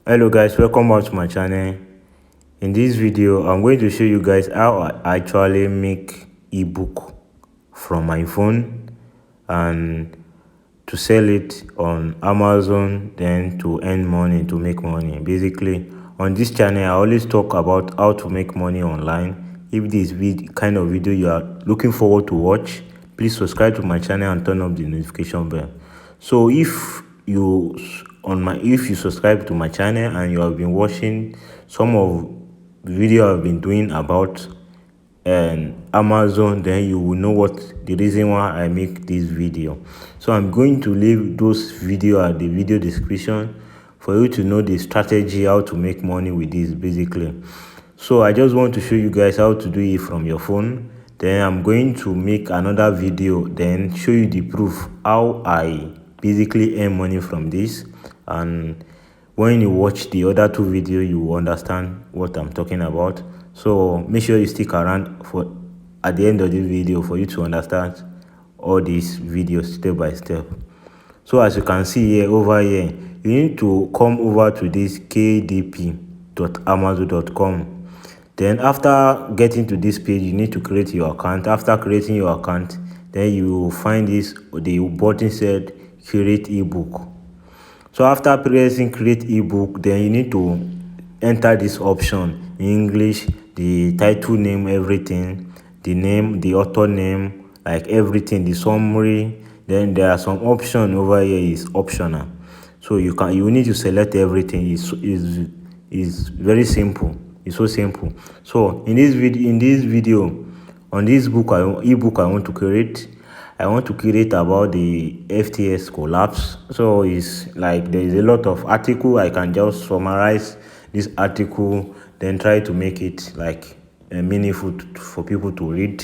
Hello guys, welcome back to my channel. In this video I'm going to show you guys how I actually make ebook from my phone and to sell it on Amazon, then to earn money, to make money. Basically on this channel I always talk about how to make money online. If this kind of video you are looking forward to watch, please subscribe to my channel and turn up the notification bell. So if you subscribe to my channel and you have been watching some of the video I've been doing about Amazon, then you will know what the reason why I make this video. So I'm going to leave those video at the video description for you to know the strategy how to make money with this basically. So I just want to show you guys how to do it from your phone. Then I'm going to make another video, then show you the proof how I basically earn money from this. And when you watch the other two videos, you will understand what I'm talking about. So make sure you stick around for at the end of the video for you to understand all these videos step by step. So as you can see here, over here, you need to come over to this kdp.amazon.com. Then after getting to this page, you need to create your account. After creating your account, then you will find the button said create ebook. So after pressing create ebook, then you need to enter this option in English, the title name, everything, the name, the author name, like everything, the summary. Then there are some option over here is optional, so you need to select everything. Is very simple. It's so simple. So in this video on this ebook I want to create, about the FTX collapse. So it's like there is a lot of article. I can just summarize this article, then try to make it like meaningful for people to read.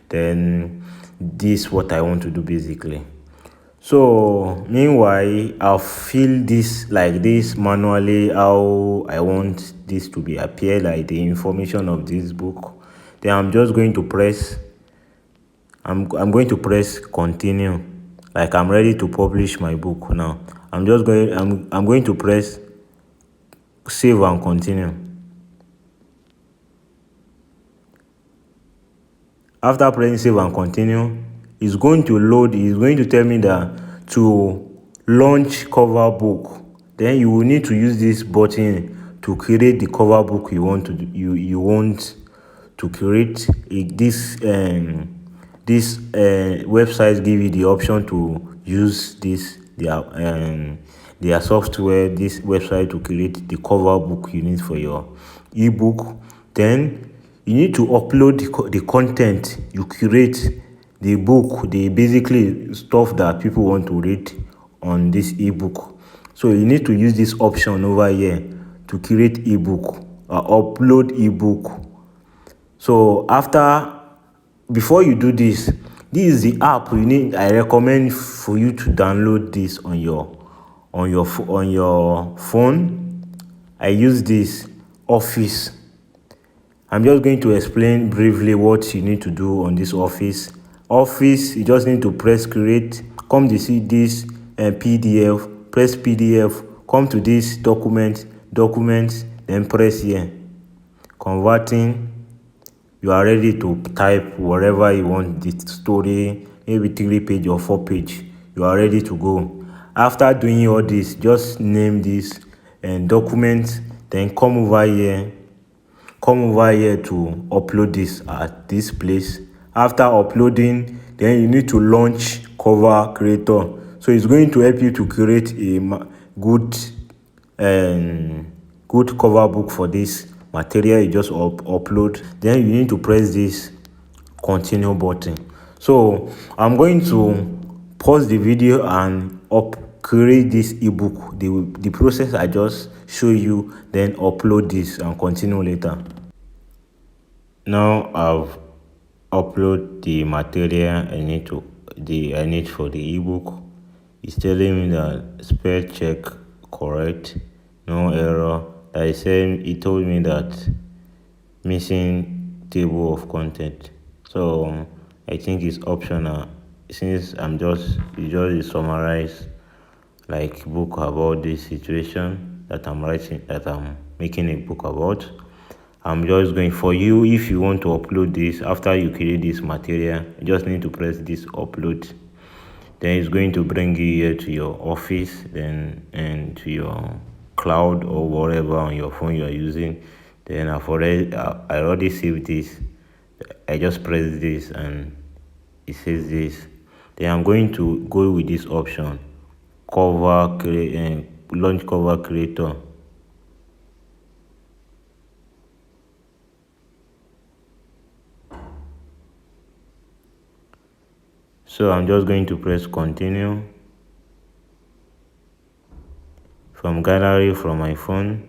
Then this is what I want to do basically. So meanwhile, I'll fill this like this manually, how I want this to be appear, like the information of this book. Then I'm just going to press I'm going to press continue, like I'm ready to publish my book now. I'm going to press save and continue. After pressing save and continue, it's going to load. It's going to tell me that to launch cover book, then you will need to use this button to create the cover book you want to create. This website give you the option to use their software, this website, to create the cover book you need for your ebook. Then you need to upload the content you create, the book, the basically stuff that people want to read on this ebook. So you need to use this option over here to create ebook or upload ebook. So before you do this is the app you need. I recommend for you to download this on your phone. I use this Office. I'm just going to explain briefly what you need to do on this Office. You just need to press create, come to see this PDF, press PDF, come to this documents, then press here, converting. You are ready to type whatever you want, the story, maybe 3 page or 4 page. You are ready to go. After doing all this, just name this and document, then come over here to upload this at this place. After uploading, then you need to launch cover creator. So it's going to help you to create a good cover book for this material you just upload. Then you need to press this continue button. So I'm going to pause the video and create this ebook, the process I just show you, then upload this and continue later. Now I've upload the material I need for the ebook. It's telling me that spell check correct, no error. It told me that missing table of content. So I think it's optional, since it just summarize like book about this situation. that I'm writing, that I'm making a book about. I'm just going for you. If you want to upload this after you create this material, you just need to press this upload. Then it's going to bring you here to your office, then and to your cloud or whatever on your phone you are using. Then I already saved this. I just press this and it says this. Then I'm going to go with this option, launch cover creator. So I'm just going to press continue. From gallery from my phone,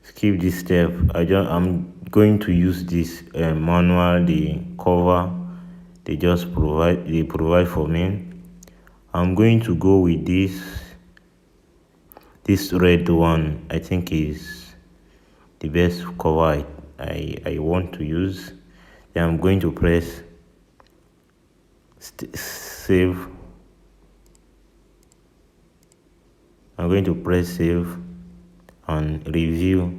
skip this step. I'm going to use this manual, the cover they provide for me. I'm going to go with this red one. I think is the best cover I want to use. Then I'm going to press save. I'm going to press save and preview.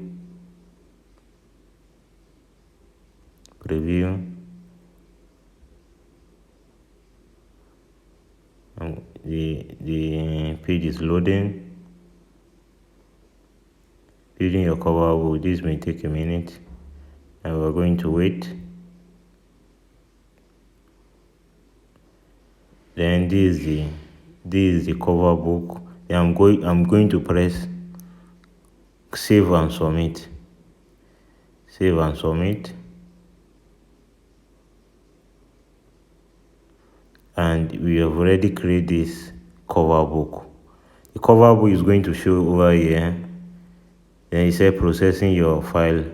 The page is loading. Building your cover book. This may take a minute, and we're going to wait. Then this is the cover book. Then I'm going to press save and submit. Save and submit. And we have already created this cover book. The cover book is going to show over here. Then it says processing your file.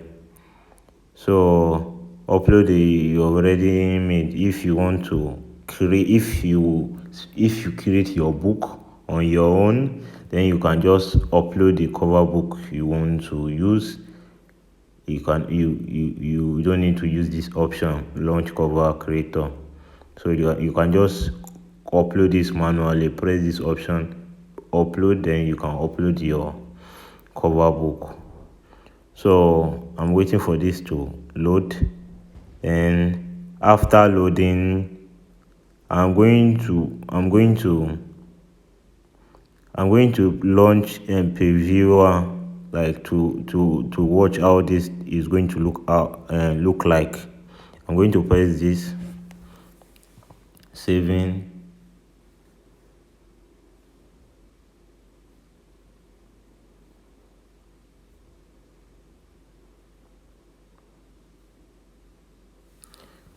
So upload you already made. If you want to create, if you create your book on your own, then you can just upload the cover book you want to use. You don't need to use this option, launch cover creator. So you can just upload this manually. Press this option, upload, then you can upload your cover book. So I'm waiting for this to load, and after loading, I'm going to launch a previewer, like to watch how this is going to look like. I'm going to press this, saving.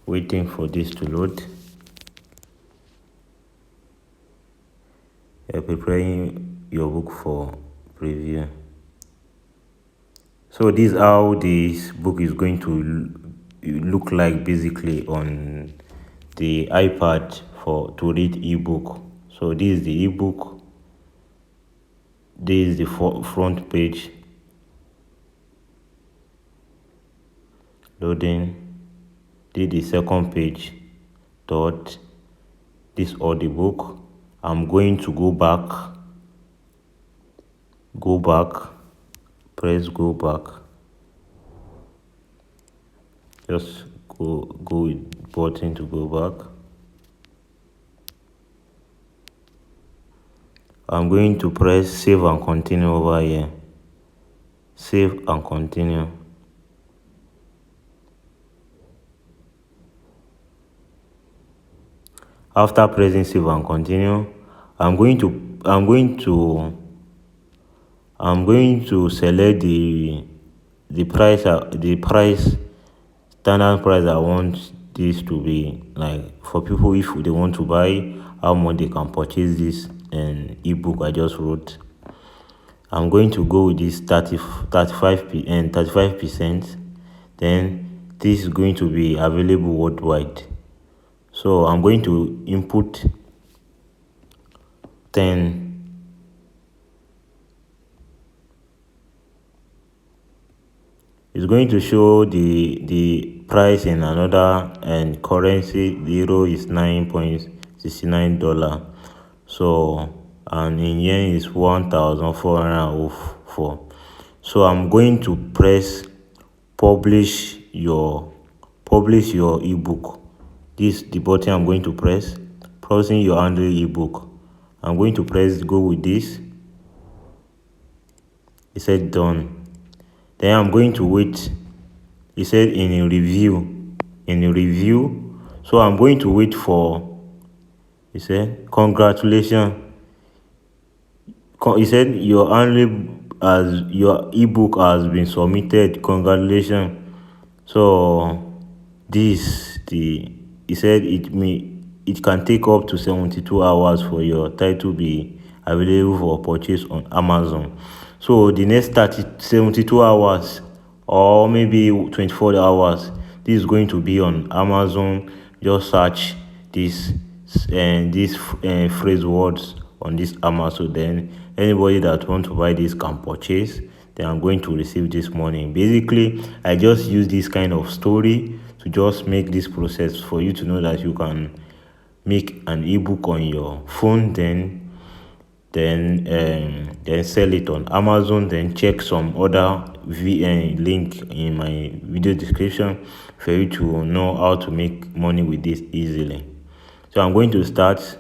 Waiting for this to load. You're preparing your book for preview. So this is how this book is going to look like, basically, on the iPad to read ebook. So this is the ebook. This is the front page. Loading. This is the second page. This audiobook. I'm going to go back. Press go back. Just go with button to go back. I'm going to press save and continue over here. Save and continue. After pressing save and continue, I'm going to select the price, standard price I want this to be, like, for people if they want to buy, how much they can purchase this ebook I just wrote. I'm going to go with this 35%. Then this is going to be available worldwide. So I'm going to input 10. It's going to show the price in another currency. Euro is $9.69. So, and in yen is 1,404 for. So I'm going to press publish your ebook. This is the button I'm going to press. Pressing your handle ebook. I'm going to press go with this. It said done. Then I'm going to wait. It said in a review. So I'm going to wait for. It said congratulations. It said your ebook has been submitted. Congratulations. So it said it can take up to 72 hours for your title be available for purchase on Amazon. So the next 72 hours or maybe 24 hours, this is going to be on Amazon. Just search these phrase words on this Amazon. Then anybody that want to buy this can purchase. Then I'm going to receive this money. Basically, I just use this kind of story to just make this process for you to know that you can make an ebook on your phone, then sell it on Amazon. Then check some other link in my video description for you to know how to make money with this easily. So I'm going to start.